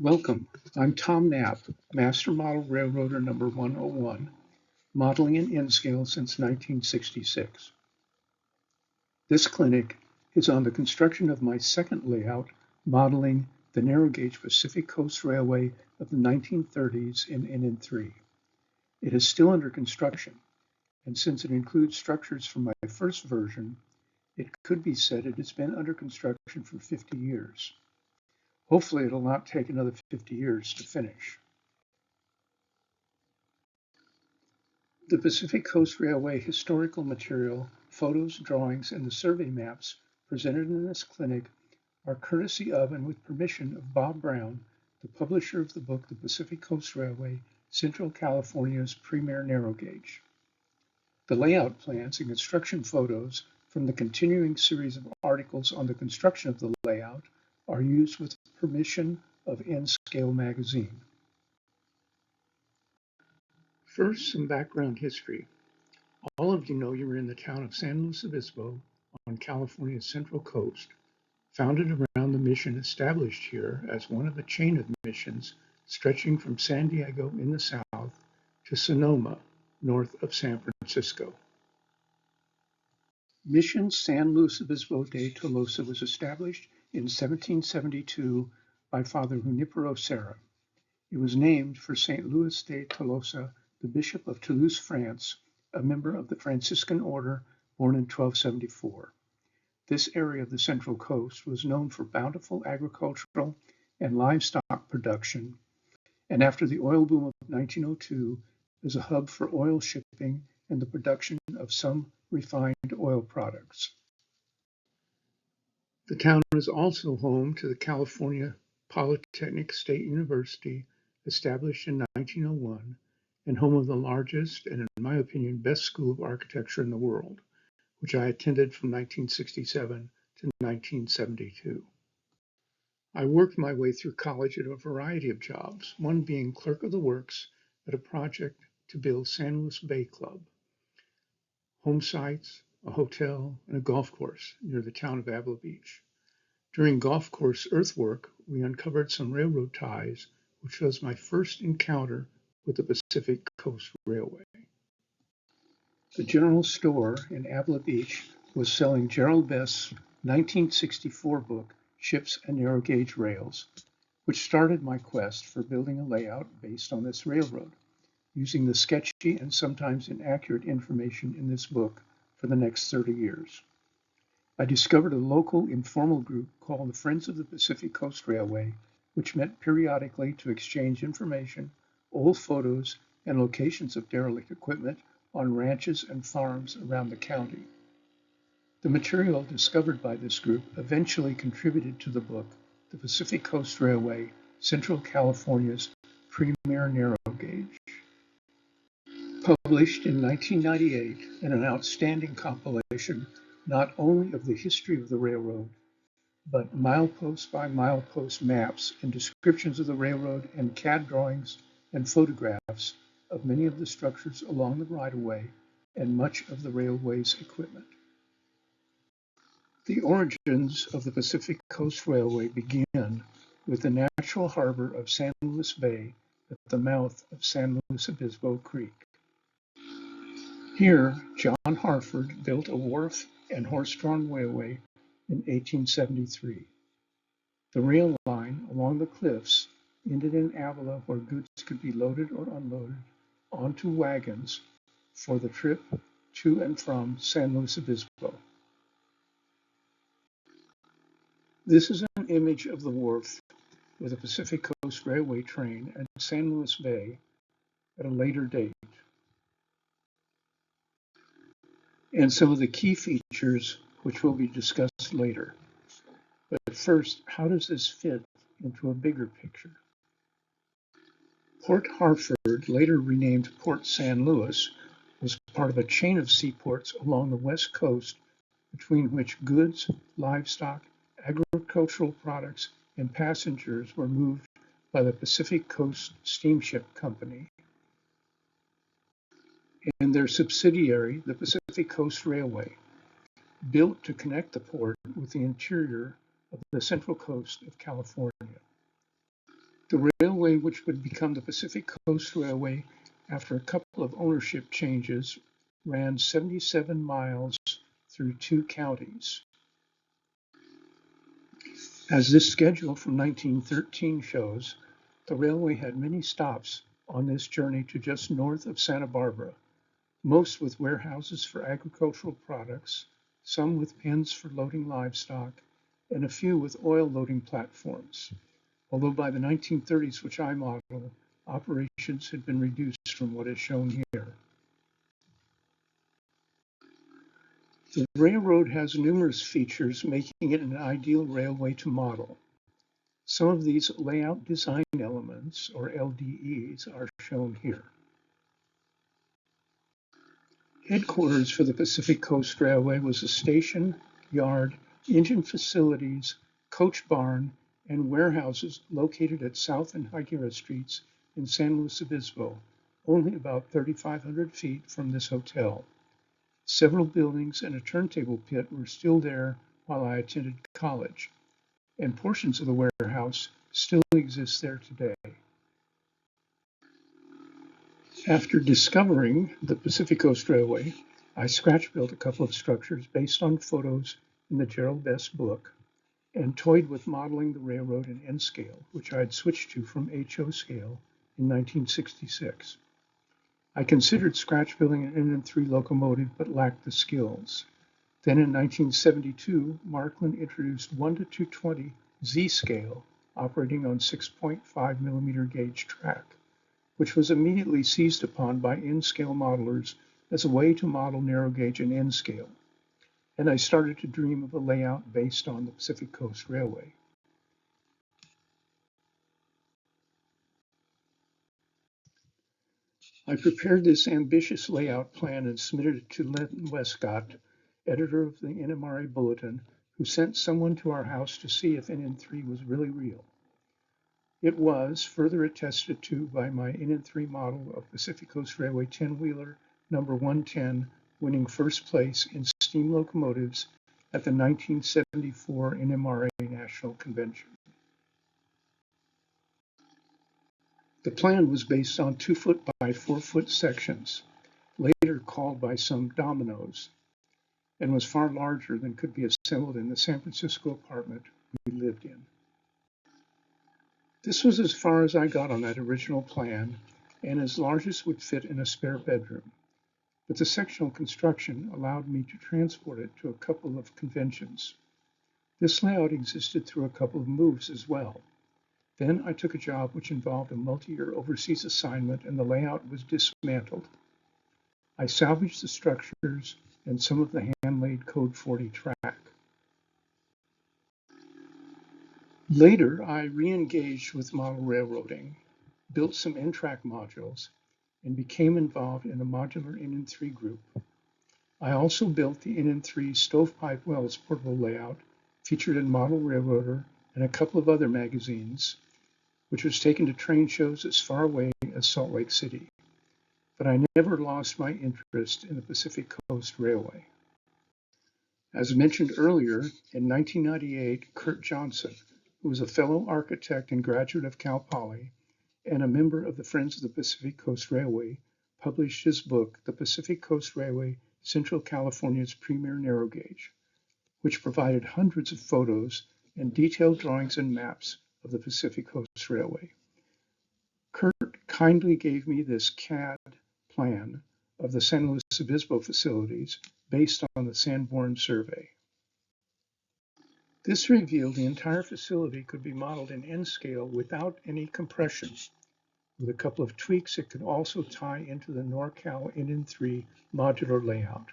Welcome. I'm Tom Knapp, Master Model Railroader number 101, modeling in N-scale since 1966. This clinic is on the construction of my second layout, modeling the narrow gauge Pacific Coast Railway of the 1930s in NN3. It is still under construction, and since it includes structures from my first version, it could be said it has been under construction for 50 years. Hopefully, it'll not take another 50 years to finish. The Pacific Coast Railway historical material, photos, drawings, and the survey maps presented in this clinic are courtesy of and with permission of Bob Brown, the publisher of the book The Pacific Coast Railway, Central California's Premier Narrow Gauge. The layout plans and construction photos from the continuing series of articles on the construction of the layout are used with permission of N-Scale magazine. First, some background history. All of you know you're in the town of San Luis Obispo on California's central coast, founded around the mission established here as one of a chain of missions stretching from San Diego in the south to Sonoma, north of San Francisco. Mission San Luis Obispo de Tolosa was established in 1772 by Father Junipero Serra. It was named for St. Louis de Tolosa, the Bishop of Toulouse, France, a member of the Franciscan order born in 1274. This area of the Central Coast was known for bountiful agricultural and livestock production, and after the oil boom of 1902, as a hub for oil shipping and the production of some refined oil products. The town is also home to the California Polytechnic State University, established in 1901, and home of the largest and, in my opinion, best school of architecture in the world, which I attended from 1967 to 1972. I worked my way through college at a variety of jobs, one being clerk of the works at a project to build San Luis Bay Club, home sites, a hotel, and a golf course near the town of Avila Beach. During golf course earthwork, we uncovered some railroad ties, which was my first encounter with the Pacific Coast Railway. The general store in Avila Beach was selling Gerald Best's 1964 book, Ships and Narrow Gauge Rails, which started my quest for building a layout based on this railroad, using the sketchy and sometimes inaccurate information in this book for the next 30 years. I discovered a local informal group called the Friends of the Pacific Coast Railway, which met periodically to exchange information, old photos, and locations of derelict equipment on ranches and farms around the county. The material discovered by this group eventually contributed to the book, The Pacific Coast Railway, Central California's Premier Narrow Gauge. Published in 1998 in an outstanding compilation not only of the history of the railroad, but milepost by milepost maps and descriptions of the railroad and CAD drawings and photographs of many of the structures along the right-of-way and much of the railway's equipment. The origins of the Pacific Coast Railway begin with the natural harbor of San Luis Bay at the mouth of San Luis Obispo Creek. Here, John Harford built a wharf and horse-drawn railway in 1873. The rail line along the cliffs ended in Avila, where goods could be loaded or unloaded onto wagons for the trip to and from San Luis Obispo. This is an image of the wharf with a Pacific Coast Railway train at San Luis Bay at a later date, and some of the key features which will be discussed later. But first, how does this fit into a bigger picture? Port Harford, later renamed Port San Luis, was part of a chain of seaports along the west coast between which goods, livestock, agricultural products, and passengers were moved by the Pacific Coast Steamship Company and their subsidiary, the Pacific Coast Railway, built to connect the port with the interior of the central coast of California. The railway, which would become the Pacific Coast Railway after a couple of ownership changes, ran 77 miles through 2 counties. As this schedule from 1913 shows, the railway had many stops on this journey to just north of Santa Barbara, most with warehouses for agricultural products, some with pens for loading livestock, and a few with oil loading platforms. Although by the 1930s, which I model, operations had been reduced from what is shown here. The railroad has numerous features making it an ideal railway to model. Some of these layout design elements, or LDEs, are shown here. Headquarters for the Pacific Coast Railway was a station, yard, engine facilities, coach barn, and warehouses located at South and Higuera Streets in San Luis Obispo, only about 3,500 feet from this hotel. Several buildings and a turntable pit were still there while I attended college, and portions of the warehouse still exist there today. After discovering the Pacific Coast Railway, I scratch-built a couple of structures based on photos in the Gerald Best book and toyed with modeling the railroad in N scale, which I had switched to from HO scale in 1966. I considered scratch-building an NM3 locomotive but lacked the skills. Then in 1972, Markland introduced 1:220 Z scale operating on 6.5 millimeter gauge track, which was immediately seized upon by N-scale modelers as a way to model narrow gauge and N-scale, and I started to dream of a layout based on the Pacific Coast Railway. I prepared this ambitious layout plan and submitted it to Len Westcott, editor of the NMRA Bulletin, who sent someone to our house to see if NN3 was really real. It was further attested to by my NN3 model of Pacific Coast Railway 10-wheeler number 110, winning first place in steam locomotives at the 1974 NMRA National Convention. The plan was based on 2-foot by 4-foot sections, later called by some dominoes, and was far larger than could be assembled in the San Francisco apartment we lived in. This was as far as I got on that original plan, and as large as would fit in a spare bedroom. But the sectional construction allowed me to transport it to a couple of conventions. This layout existed through a couple of moves as well. Then I took a job which involved a multi-year overseas assignment, and the layout was dismantled. I salvaged the structures and some of the hand-laid Code 40 track. Later, I re-engaged with model railroading, built some N-track modules, and became involved in the modular NN3 group. I also built the NN3 Stovepipe Wells portable layout, featured in Model Railroader and a couple of other magazines, which was taken to train shows as far away as Salt Lake City. But I never lost my interest in the Pacific Coast Railway. As mentioned earlier, in 1998, Kurt Johnson, who was a fellow architect and graduate of Cal Poly and a member of the Friends of the Pacific Coast Railway, published his book, The Pacific Coast Railway, Central California's Premier Narrow Gauge, which provided hundreds of photos and detailed drawings and maps of the Pacific Coast Railway. Kurt kindly gave me this CAD plan of the San Luis Obispo facilities based on the Sanborn survey. This revealed the entire facility could be modeled in N scale without any compression. With a couple of tweaks, it could also tie into the NorCal NN3 modular layout.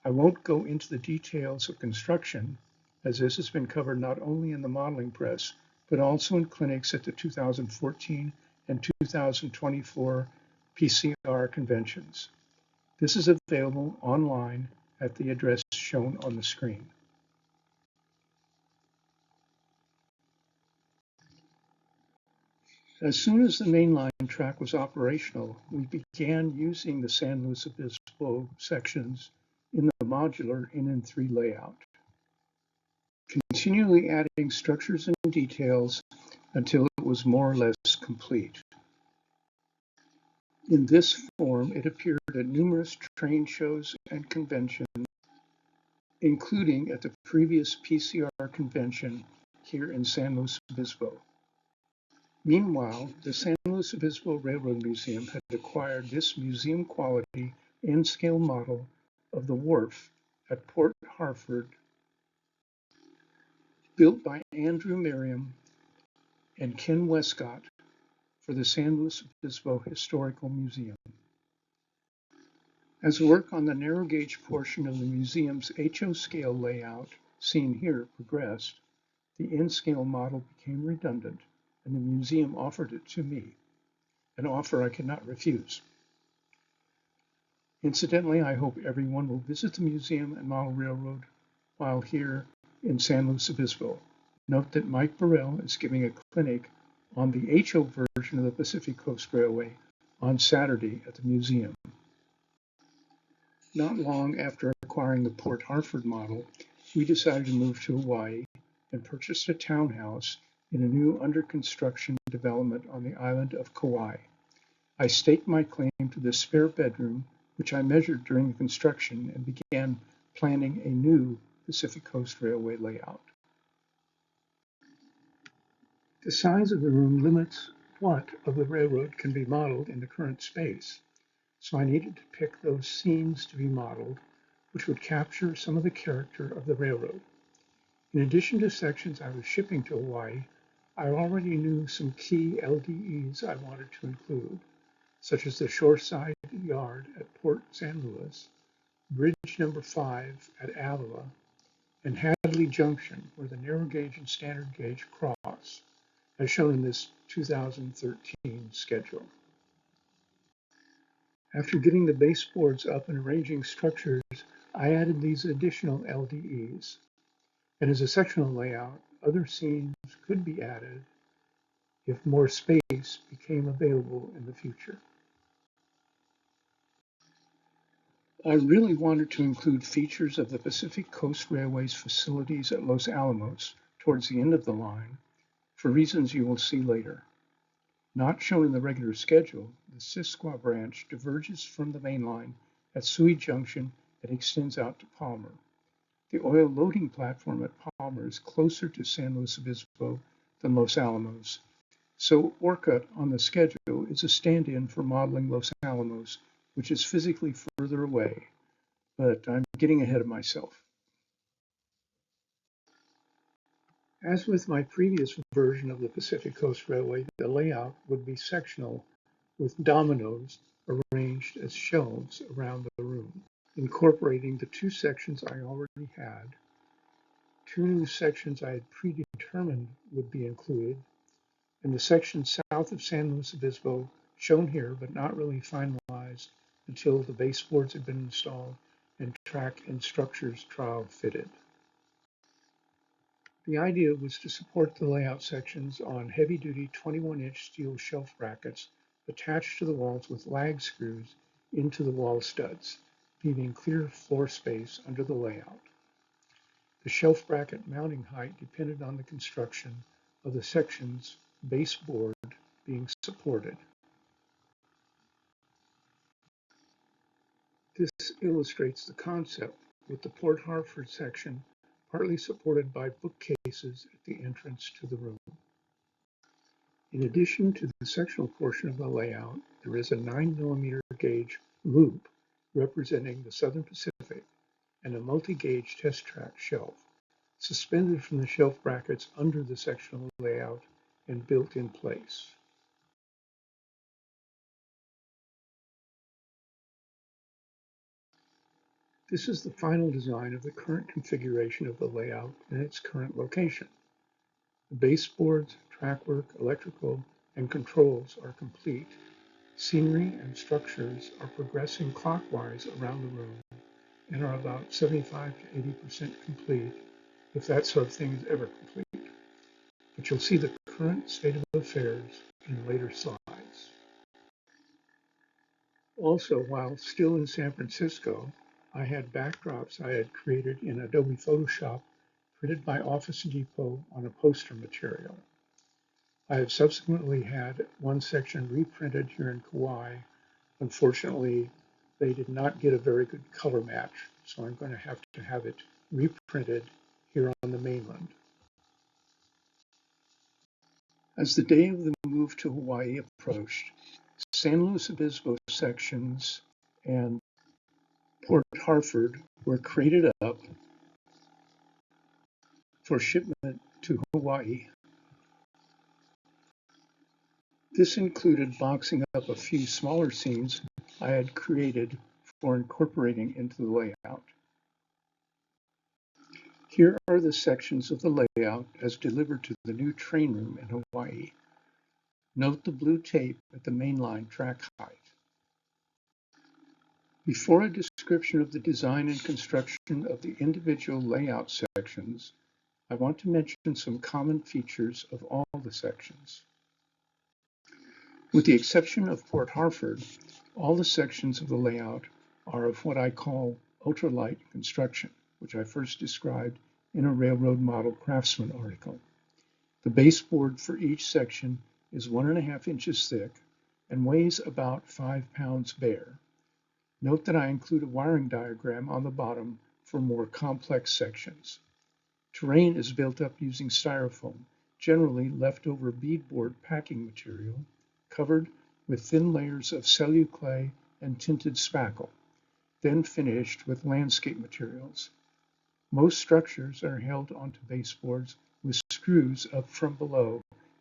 I won't go into the details of construction, as this has been covered not only in the modeling press, but also in clinics at the 2014 and 2024 PCR conventions. This is available online at the address shown on the screen. As soon as the mainline track was operational, we began using the San Luis Obispo sections in the modular NN3 layout, continually adding structures and details until it was more or less complete. In this form, it appeared at numerous train shows and conventions, including at the previous PCR convention here in San Luis Obispo. Meanwhile, the San Luis Obispo Railroad Museum had acquired this museum-quality N-scale model of the wharf at Port Harford, built by Andrew Merriam and Ken Westcott for the San Luis Obispo Historical Museum. As work on the narrow gauge portion of the museum's HO scale layout, seen here, progressed, the N-scale model became redundant, and the museum offered it to me, an offer I could not refuse. Incidentally, I hope everyone will visit the museum and model railroad while here in San Luis Obispo. Note that Mike Burrell is giving a clinic on the HO version of the Pacific Coast Railway on Saturday at the museum. Not long after acquiring the Port Harford model, we decided to move to Hawaii and purchased a townhouse in a new under construction development on the island of Kauai. I staked my claim to this spare bedroom, which I measured during the construction, and began planning a new Pacific Coast Railway layout. The size of the room limits what of the railroad can be modeled in the current space, so I needed to pick those scenes to be modeled which would capture some of the character of the railroad. In addition to sections I was shipping to Hawaii, I already knew some key LDEs I wanted to include, such as the shoreside yard at Port San Luis, Bridge number 5 at Avila, and Hadley Junction, where the narrow gauge and standard gauge cross, as shown in this 2013 schedule. After getting the baseboards up and arranging structures, I added these additional LDEs. And as a sectional layout, other scenes could be added if more space became available in the future. I really wanted to include features of the Pacific Coast Railway's facilities at Los Alamos towards the end of the line, for reasons you will see later. Not shown in the regular schedule, the Sisquo branch diverges from the main line at Sui Junction and extends out to Palmer. The oil loading platform at Palmer is closer to San Luis Obispo than Los Alamos, so Orcutt on the schedule is a stand-in for modeling Los Alamos, which is physically further away, but I'm getting ahead of myself. As with my previous version of the Pacific Coast Railway, the layout would be sectional with dominoes arranged as shelves around the room, incorporating the two sections I already had. Two new sections I had predetermined would be included, and the section south of San Luis Obispo, shown here but not really finalized until the baseboards had been installed and track and structures trial fitted. The idea was to support the layout sections on heavy-duty 21-inch steel shelf brackets attached to the walls with lag screws into the wall studs, leaving clear floor space under the layout. The shelf bracket mounting height depended on the construction of the section's baseboard being supported. This illustrates the concept, with the Port Harford section partly supported by bookcases at the entrance to the room. In addition to the sectional portion of the layout, there is a 9mm gauge loop representing the Southern Pacific and a multi-gauge test track shelf, suspended from the shelf brackets under the sectional layout and built in place. This is the final design of the current configuration of the layout in its current location. The baseboards, trackwork, electrical, and controls are complete. Scenery and structures are progressing clockwise around the room and are about 75 to 80% complete, if that sort of thing is ever complete. But you'll see the current state of affairs in later slides. Also, while still in San Francisco, I had backdrops I had created in Adobe Photoshop printed by Office Depot on a poster material. I have subsequently had one section reprinted here in Kauai. Unfortunately, they did not get a very good color match, so I'm going to have it reprinted here on the mainland. As the day of the move to Hawaii approached, San Luis Obispo sections and Port Hartford were crated up for shipment to Hawaii. This included boxing up a few smaller scenes I had created for incorporating into the layout. Here are the sections of the layout as delivered to the new train room in Hawaii. Note the blue tape at the mainline track height. Before a description of the design and construction of the individual layout sections, I want to mention some common features of all the sections. With the exception of Port Hartford, all the sections of the layout are of what I call ultralight construction, which I first described in a Railroad Model Craftsman article. The baseboard for each section is 1.5 inches thick and weighs about 5 pounds bare. Note that I include a wiring diagram on the bottom for more complex sections. Terrain is built up using styrofoam, generally leftover beadboard packing material, covered with thin layers of celluclay and tinted spackle, then finished with landscape materials. Most structures are held onto baseboards with screws up from below,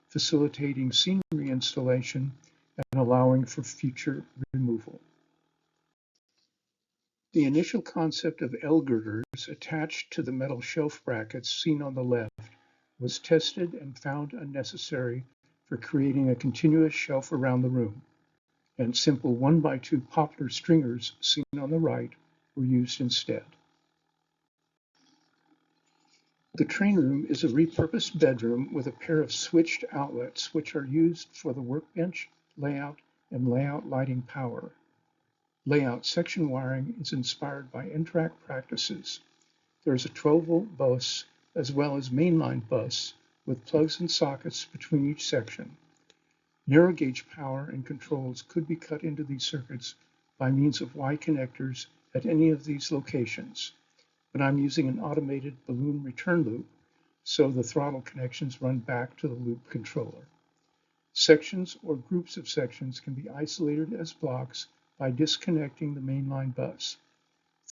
facilitating scenery installation and allowing for future removal. The initial concept of L-girders attached to the metal shelf brackets seen on the left was tested and found unnecessary for creating a continuous shelf around the room, and simple 1x2 poplar stringers seen on the right were used instead. The train room is a repurposed bedroom with a pair of switched outlets which are used for the workbench, layout, and layout lighting power. Layout section wiring is inspired by N-track practices. There is a 12-volt bus as well as mainline bus with plugs and sockets between each section. Narrow gauge power and controls could be cut into these circuits by means of Y connectors at any of these locations, but I'm using an automated balloon return loop, so the throttle connections run back to the loop controller. Sections or groups of sections can be isolated as blocks by disconnecting the mainline bus.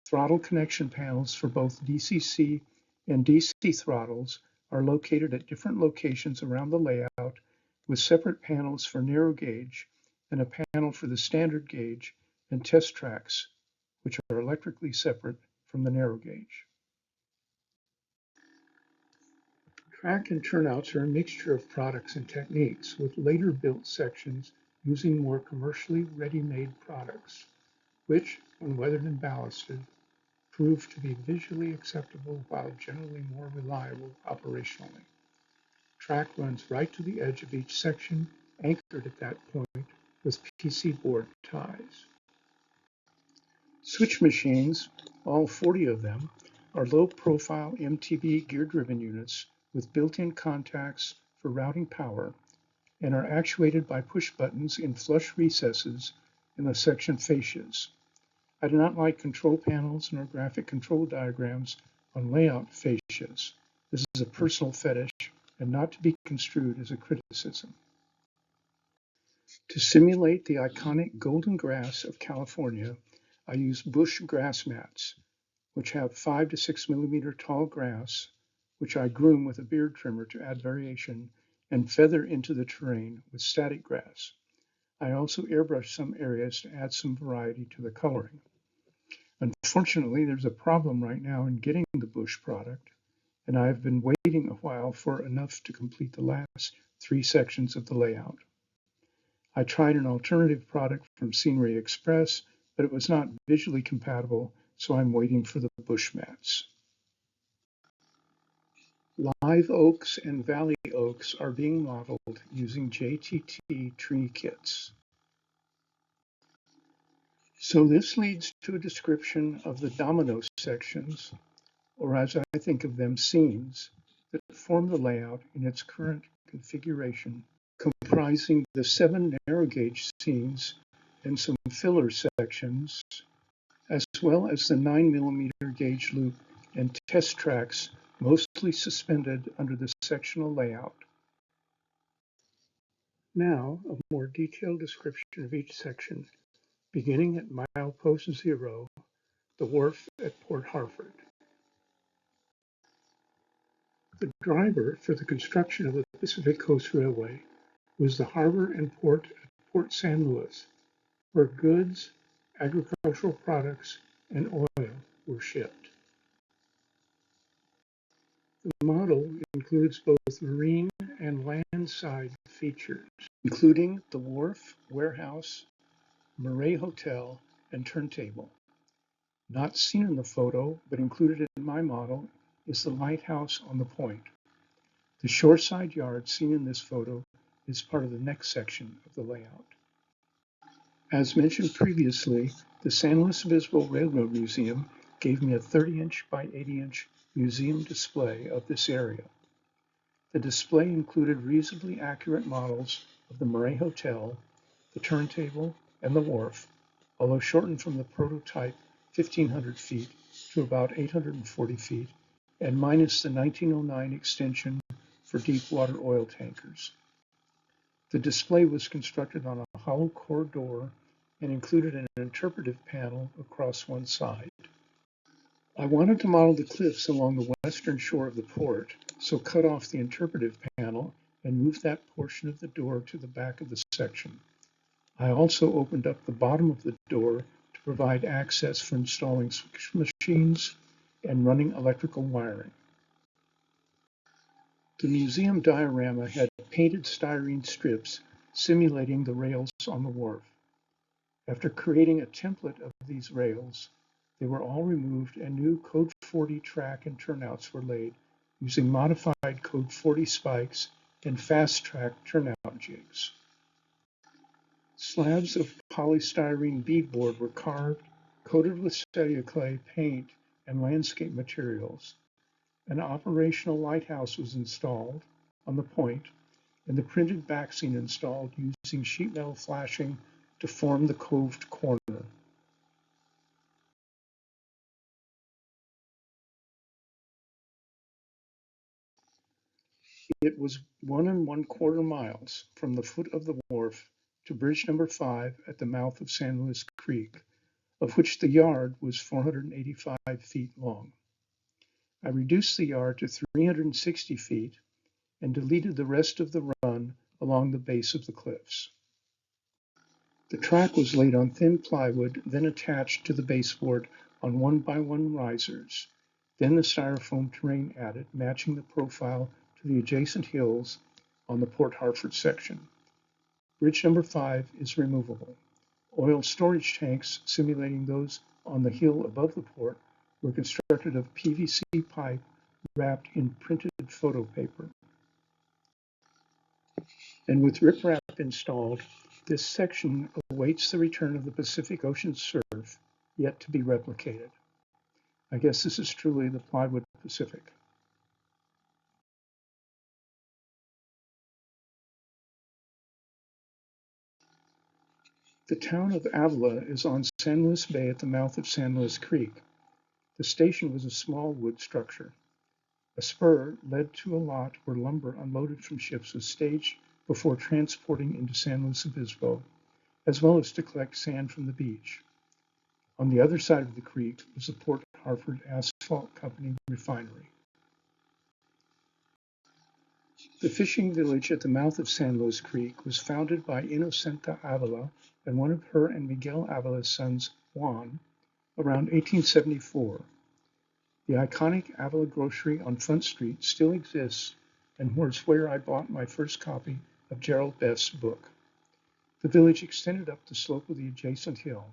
Throttle connection panels for both DCC and DC throttles are located at different locations around the layout, with separate panels for narrow gauge and a panel for the standard gauge and test tracks, which are electrically separate from the narrow gauge. Track and turnouts are a mixture of products and techniques, with later built sections using more commercially ready-made products, which, when weathered and ballasted, proved to be visually acceptable while generally more reliable operationally. Track runs right to the edge of each section, anchored at that point with PC board ties. Switch machines, all 40 of them, are low-profile MTB gear-driven units with built-in contacts for routing power and are actuated by push buttons in flush recesses in the section fascias. I do not like control panels nor graphic control diagrams on layout fascias. This is a personal fetish and not to be construed as a criticism. To simulate the iconic golden grass of California, I use bush grass mats, which have 5 to 6 millimeter tall grass, which I groom with a beard trimmer to add variation and feather into the terrain with static grass. I also airbrush some areas to add some variety to the coloring. Unfortunately, there's a problem right now in getting the bush product, and I've been waiting a while for enough to complete the last 3 sections of the layout. I tried an alternative product from Scenery Express, but it was not visually compatible, so I'm waiting for the bush mats. Live oaks and valley oaks are being modeled using JTT tree kits. So this leads to a description of the domino sections, or as I think of them, scenes, that form the layout in its current configuration comprising the 7 narrow gauge scenes and some filler sections, as well as the 9mm gauge loop and test tracks mostly suspended under the sectional layout. Now, a more detailed description of each section, beginning at milepost 0, the wharf at Port Harford. The driver for the construction of the Pacific Coast Railway was the harbor and port at Port San Luis, where goods, agricultural products, and oil were shipped. The model includes both marine and landside features, including the wharf, warehouse, NMRA Hotel, and turntable. Not seen in the photo, but included in my model, is the lighthouse on the point. The shoreside yard seen in this photo is part of the next section of the layout. As mentioned previously, the San Luis Obispo Railroad Museum gave me a 30-inch by 80-inch museum display of this area. The display included reasonably accurate models of the NMRA Hotel, the turntable, and the wharf, although shortened from the prototype 1,500 feet to about 840 feet, and minus the 1909 extension for deep water oil tankers. The display was constructed on a hollow core door and included an interpretive panel across one side. I wanted to model the cliffs along the western shore of the port, so cut off the interpretive panel and moved that portion of the door to the back of the section. I also opened up the bottom of the door to provide access for installing switch machines and running electrical wiring. The museum diorama had painted styrene strips simulating the rails on the wharf. After creating a template of these rails, they were all removed and new Code 40 track and turnouts were laid using modified Code 40 spikes and fast track turnout jigs. Slabs of polystyrene beadboard were carved, coated with celluloid paint and landscape materials. An operational lighthouse was installed on the point, and the printed backscene installed using sheet metal flashing to form the coved corner. It was 1¼ miles from the foot of the wharf to bridge number 5 at the mouth of San Luis Creek, of which the yard was 485 feet long. I reduced the yard to 360 feet and deleted the rest of the run along the base of the cliffs. The track was laid on thin plywood, then attached to the baseboard on 1x1 risers, then the styrofoam terrain added, matching the profile to the adjacent hills on the Port Harford section. Bridge number 5 is removable. Oil storage tanks simulating those on the hill above the port were constructed of PVC pipe wrapped in printed photo paper. And with riprap installed, this section awaits the return of the Pacific Ocean surf, yet to be replicated. I guess this is truly the plywood Pacific. The town of Avila is on San Luis Bay at the mouth of San Luis Creek. The station was a small wood structure. A spur led to a lot where lumber unloaded from ships was staged before transporting into San Luis Obispo, as well as to collect sand from the beach. On the other side of the creek was the Port Harford Asphalt Company refinery. The fishing village at the mouth of San Luis Creek was founded by Inocenta Avila and one of her and Miguel Avila's sons, Juan, around 1874. The iconic Avila Grocery on Front Street still exists and was where I bought my first copy of Gerald Best's book. The village extended up the slope of the adjacent hill.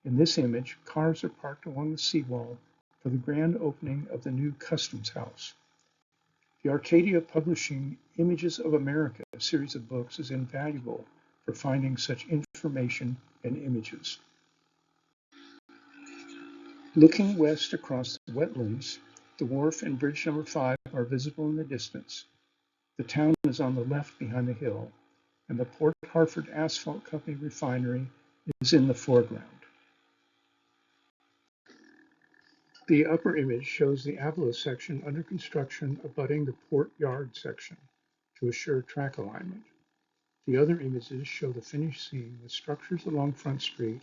In this image, cars are parked along the seawall for the grand opening of the new Customs House. The Arcadia Publishing Images of America series of books is invaluable for finding such information and images. Looking west across the wetlands, the wharf and bridge number 5 are visible in the distance. The town is on the left behind the hill, and the Port Hartford Asphalt Company refinery is in the foreground. The upper image shows the Avila section under construction abutting the port yard section to assure track alignment. The other images show the finished scene with structures along Front Street,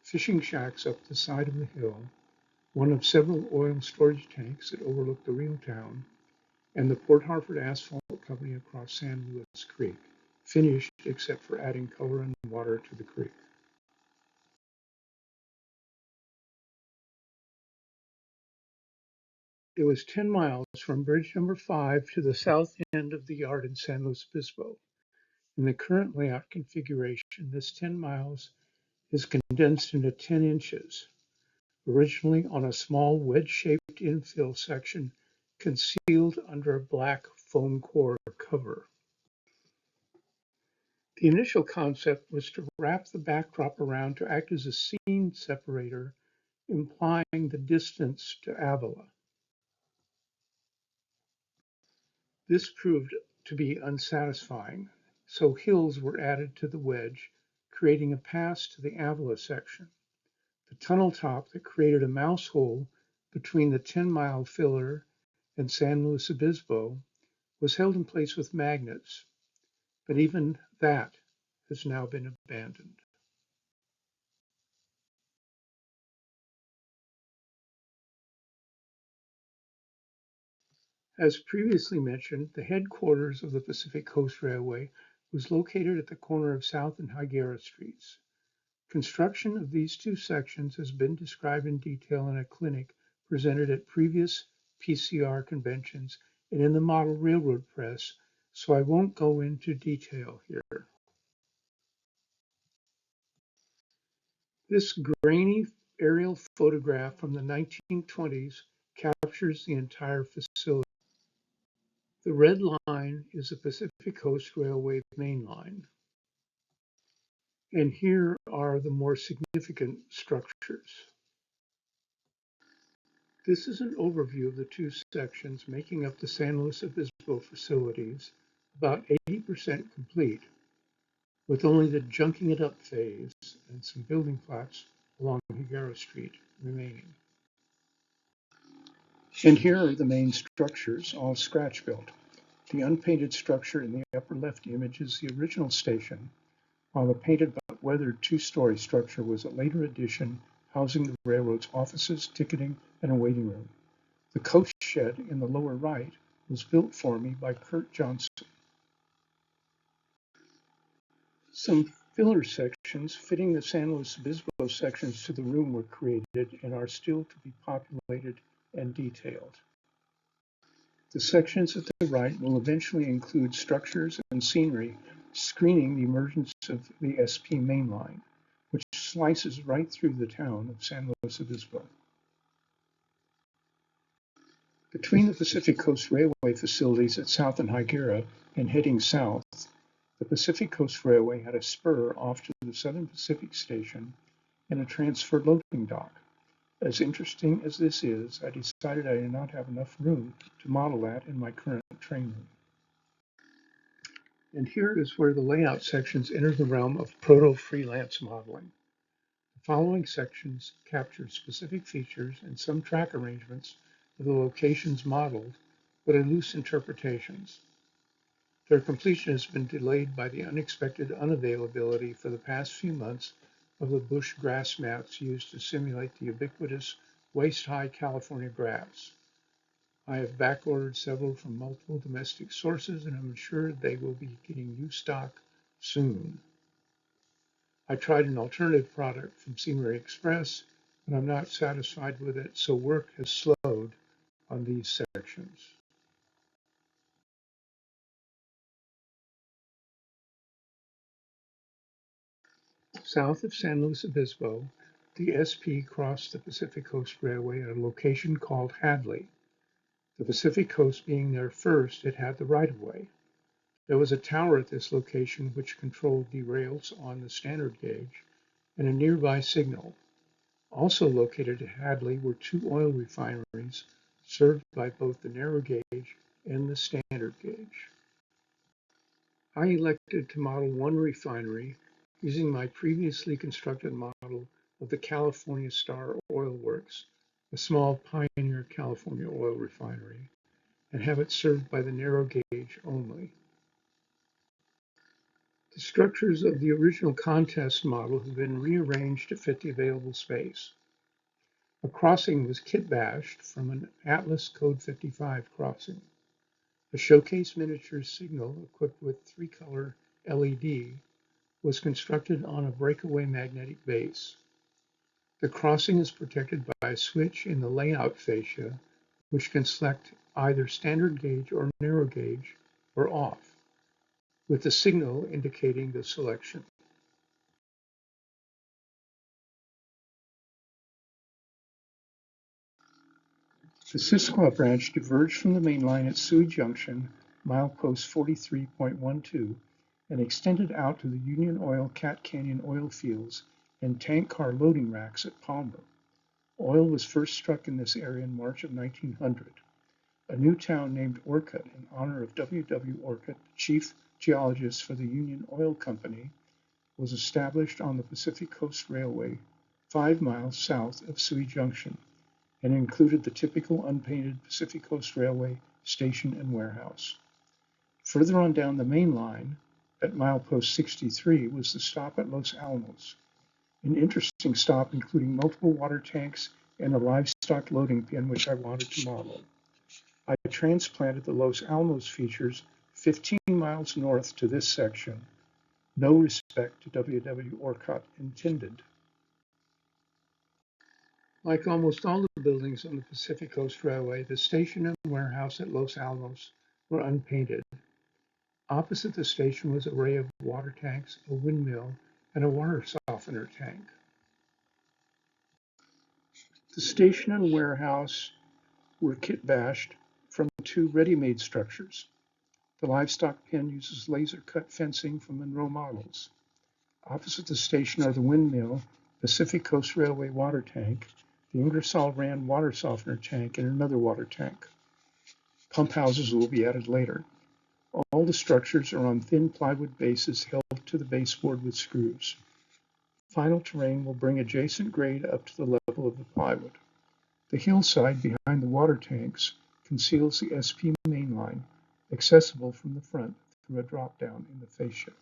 fishing shacks up the side of the hill, one of several oil storage tanks that overlook the real town, and the Port Hartford Asphalt Company across San Luis Creek, finished except for adding color and water to the creek. It was 10 miles from bridge number 5 to the south end of the yard in San Luis Obispo. In the current layout configuration, this 10 miles is condensed into 10 inches, originally on a small wedge-shaped infill section concealed under a black foam core cover. The initial concept was to wrap the backdrop around to act as a scene separator, implying the distance to Avila. This proved to be unsatisfying, so hills were added to the wedge, creating a pass to the Avila section. The tunnel top that created a mouse hole between the 10-mile filler and San Luis Obispo was held in place with magnets, but even that has now been abandoned. As previously mentioned, the headquarters of the Pacific Coast Railway was located at the corner of South and Higuera Streets. Construction of these two sections has been described in detail in a clinic presented at previous PCR conventions and in the Model Railroad Press, so I won't go into detail here. This grainy aerial photograph from the 1920s captures the entire facility. The red line is the Pacific Coast Railway main line. And here are the more significant structures. This is an overview of the two sections making up the San Luis Obispo facilities, about 80% complete, with only the junking it up phase and some building plots along Higuera Street remaining. And here are the main structures, all scratch built. The unpainted structure in the upper left image is the original station, while the painted but weathered two-story structure was a later addition housing the railroad's offices, ticketing, and a waiting room. The coach shed in the lower right was built for me by Kurt Johnson. Some filler sections fitting the San Luis Obispo sections to the room were created and are still to be populated and detailed. The sections at the right will eventually include structures and scenery screening the emergence of the SP main line, which slices right through the town of San Luis Obispo. Between the Pacific Coast Railway facilities at South and Higuera and heading south, the Pacific Coast Railway had a spur off to the Southern Pacific Station and a transfer loading dock. As interesting as this is, I decided I did not have enough room to model that in my current train room. And here is where the layout sections enter the realm of proto-freelance modeling. The following sections capture specific features and some track arrangements of the locations modeled, but are loose interpretations. Their completion has been delayed by the unexpected unavailability for the past few months of the bush grass mats used to simulate the ubiquitous waist-high California grass. I have backordered several from multiple domestic sources and I'm sure they will be getting new stock soon. I tried an alternative product from Scenery Express, but I'm not satisfied with it, so work has slowed on these sections. South of San Luis Obispo, the SP crossed the Pacific Coast Railway at a location called Hadley. The Pacific Coast being there first, it had the right-of-way. There was a tower at this location which controlled the rails on the standard gauge and a nearby signal. Also located at Hadley were two oil refineries served by both the narrow gauge and the standard gauge. I elected to model one refinery using my previously constructed model of the California Star Oil Works, a small Pioneer California oil refinery, and have it served by the narrow gauge only. The structures of the original contest model have been rearranged to fit the available space. A crossing was kit-bashed from an Atlas Code 55 crossing. A showcase miniature signal equipped with three-color LED was constructed on a breakaway magnetic base. The crossing is protected by a switch in the layout fascia, which can select either standard gauge or narrow gauge or off, with the signal indicating the selection. The Sisquoia branch diverged from the main line at Sui Junction, milepost 43.12, and extended out to the Union Oil Cat Canyon oil fields and tank car loading racks at Palmer. Oil was first struck in this area in March of 1900. A new town named Orcutt in honor of W. W. Orcutt, the chief geologist for the Union Oil Company, was established on the Pacific Coast Railway 5 miles south of Sui Junction and included the typical unpainted Pacific Coast Railway station and warehouse. Further on down the main line, at milepost 63, was the stop at Los Alamos, an interesting stop including multiple water tanks and a livestock loading pen which I wanted to model. I transplanted the Los Alamos features 15 miles north to this section. No respect to W. W. Orcutt intended. Like almost all the buildings on the Pacific Coast Railway, the station and warehouse at Los Alamos were unpainted. Opposite the station was an array of water tanks, a windmill, and a water softener tank. The station and warehouse were kit-bashed from two ready-made structures. The livestock pen uses laser-cut fencing from Monroe models. Opposite the station are the windmill, Pacific Coast Railway water tank, the Ingersoll Rand water softener tank, and another water tank. Pump houses will be added later. All the structures are on thin plywood bases held to the baseboard with screws. Final terrain will bring adjacent grade up to the level of the plywood. The hillside behind the water tanks conceals the SP mainline, accessible from the front through a drop-down in the fascia.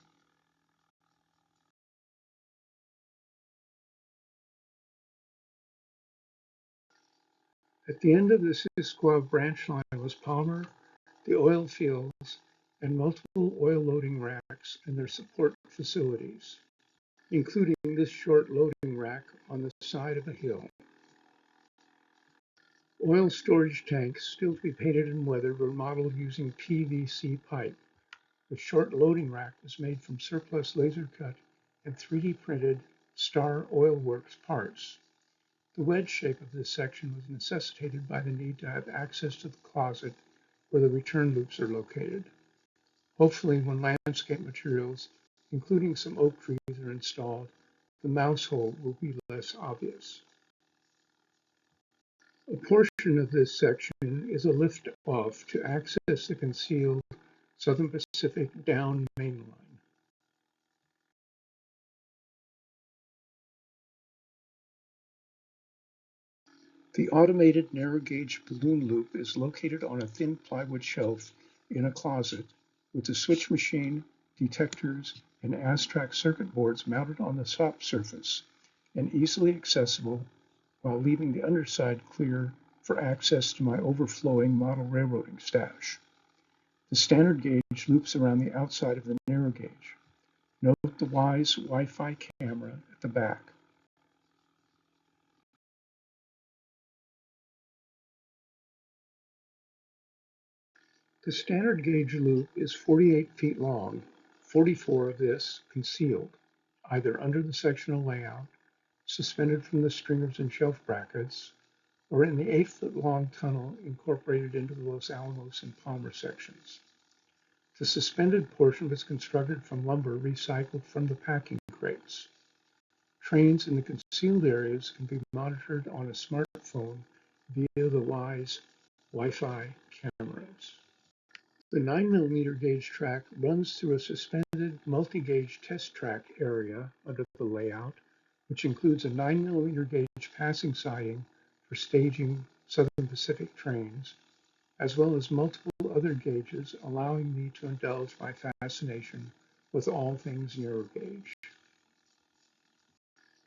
At the end of the Sisquoia branch line was Palmer, the oil fields, and multiple oil loading racks and their support facilities, including this short loading rack on the side of a hill. Oil storage tanks, still to be painted and weathered, were modeled using PVC pipe. The short loading rack was made from surplus laser cut and 3D printed Star Oil Works parts. The wedge shape of this section was necessitated by the need to have access to the closet where the return loops are located. Hopefully, when landscape materials, including some oak trees, are installed, the mouse hole will be less obvious. A portion of this section is a lift-off to access the concealed Southern Pacific down mainline. The automated narrow gauge balloon loop is located on a thin plywood shelf in a closet with the switch machine, detectors, and ASTRAC circuit boards mounted on the top surface and easily accessible while leaving the underside clear for access to my overflowing model railroading stash. The standard gauge loops around the outside of the narrow gauge. Note the WISE Wi-Fi camera at the back. The standard gauge loop is 48 feet long, 44 of this concealed, either under the sectional layout, suspended from the stringers and shelf brackets, or in the 8-foot long tunnel incorporated into the Los Alamos and Palmer sections. The suspended portion was constructed from lumber recycled from the packing crates. Trains in the concealed areas can be monitored on a smartphone via the WISE Wi-Fi cameras. The 9mm gauge track runs through a suspended multi-gauge test track area under the layout, which includes a 9mm gauge passing siding for staging Southern Pacific trains, as well as multiple other gauges, allowing me to indulge my fascination with all things narrow gauge.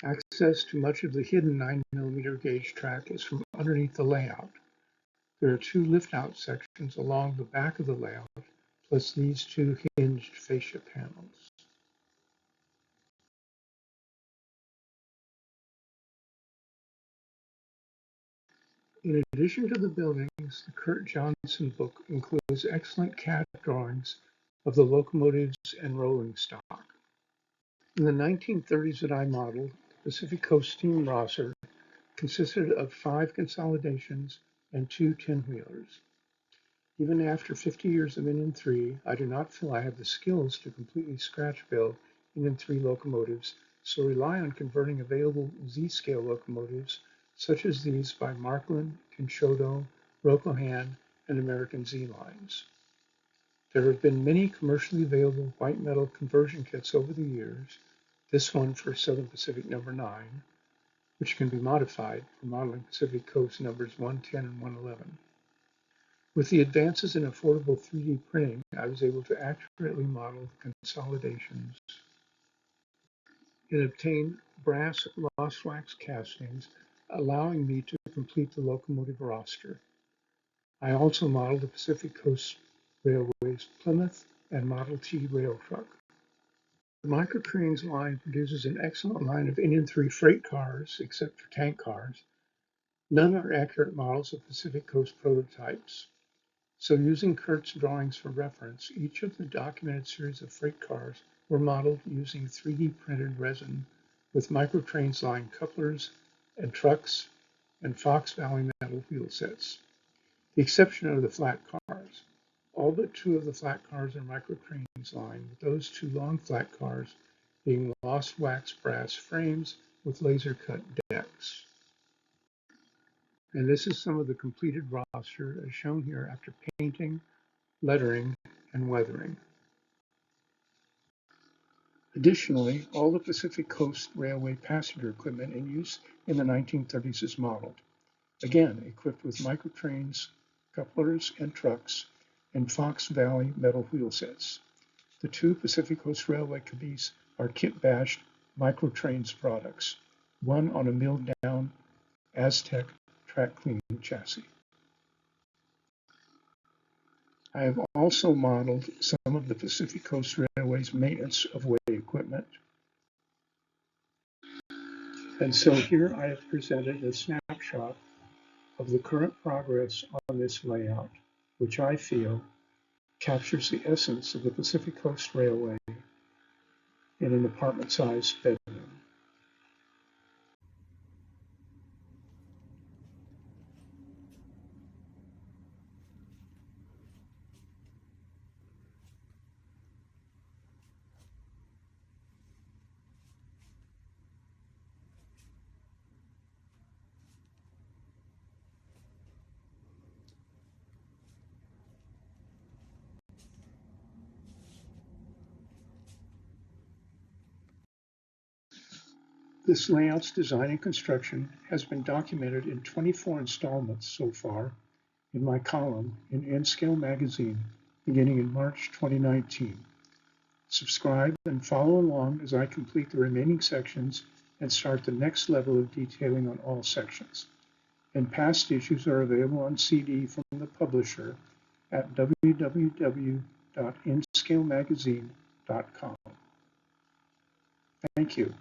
Access to much of the hidden 9mm gauge track is from underneath the layout. There are two lift-out sections along the back of the layout, plus these two hinged fascia panels. In addition to the buildings, the Kurt Johnson book includes excellent CAD drawings of the locomotives and rolling stock. In the 1930s that I modeled, the Pacific Coast steam roster consisted of 5 consolidations and 2 10-wheelers. Even after 50 years of NN3, I do not feel I have the skills to completely scratch build NN3 locomotives, so rely on converting available Z-scale locomotives, such as these by Markland, Kinshodo, Rokohan, and American Z lines. There have been many commercially available white metal conversion kits over the years, this one for Southern Pacific number 9, which can be modified for modeling Pacific Coast numbers 110 and 111. With the advances in affordable 3D printing, I was able to accurately model the consolidations and obtain brass lost wax castings, allowing me to complete the locomotive roster. I also modeled the Pacific Coast Railway's Plymouth and Model T rail truck. The Microcranes line produces an excellent line of NN3 freight cars, except for tank cars. None are accurate models of Pacific Coast prototypes. So using Kurt's drawings for reference, each of the documented series of freight cars were modeled using 3D printed resin with Microtrains line couplers and trucks and Fox Valley metal wheel sets. The exception are the flat cars. All but 2 of the flat cars are Microtrains line, with those 2 long flat cars being lost wax brass frames with laser cut decks. And this is some of the completed roster as shown here after painting, lettering, and weathering. Additionally, all the Pacific Coast Railway passenger equipment in use in the 1930s is modeled, again equipped with Microtrains, couplers, and trucks, and Fox Valley metal wheel sets. The 2 Pacific Coast Railway cabis are kit-bashed Microtrains products, one on a milled-down Aztec track cleaning chassis. I have also modeled some of the Pacific Coast Railway's maintenance of way equipment. And so here I have presented a snapshot of the current progress on this layout, which I feel captures the essence of the Pacific Coast Railway in an apartment-sized bedroom. This layout's design and construction has been documented in 24 installments so far in my column in N-Scale magazine beginning in March 2019. Subscribe and follow along as I complete the remaining sections and start the next level of detailing on all sections. And past issues are available on CD from the publisher at www.nscalemagazine.com. Thank you.